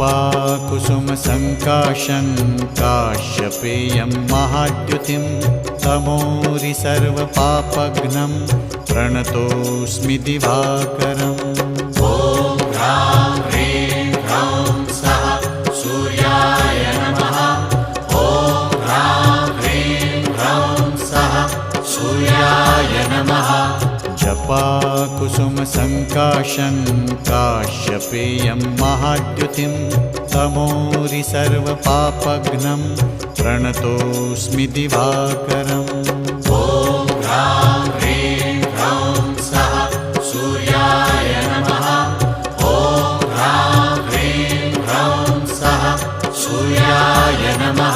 जपाकुसुमसङ्काशं काश्यपेयं महाद्युतिं तमोरि सर्वपापघ्नं प्रणतोऽस्मि दिवाकरम्। ॐ ह्रां ह्रीं ह्रौं सः सूर्याय नमः। ॐ ह्रां ह्रीं ह्रौं सः सूर्याय नमः। जपाकुसुमसङ्काशं काश्यपेयं महाद्युतिं तमोरि सर्वपापघ्नं प्रणतोऽस्मि दिवाकरम्। ॐ ह्रां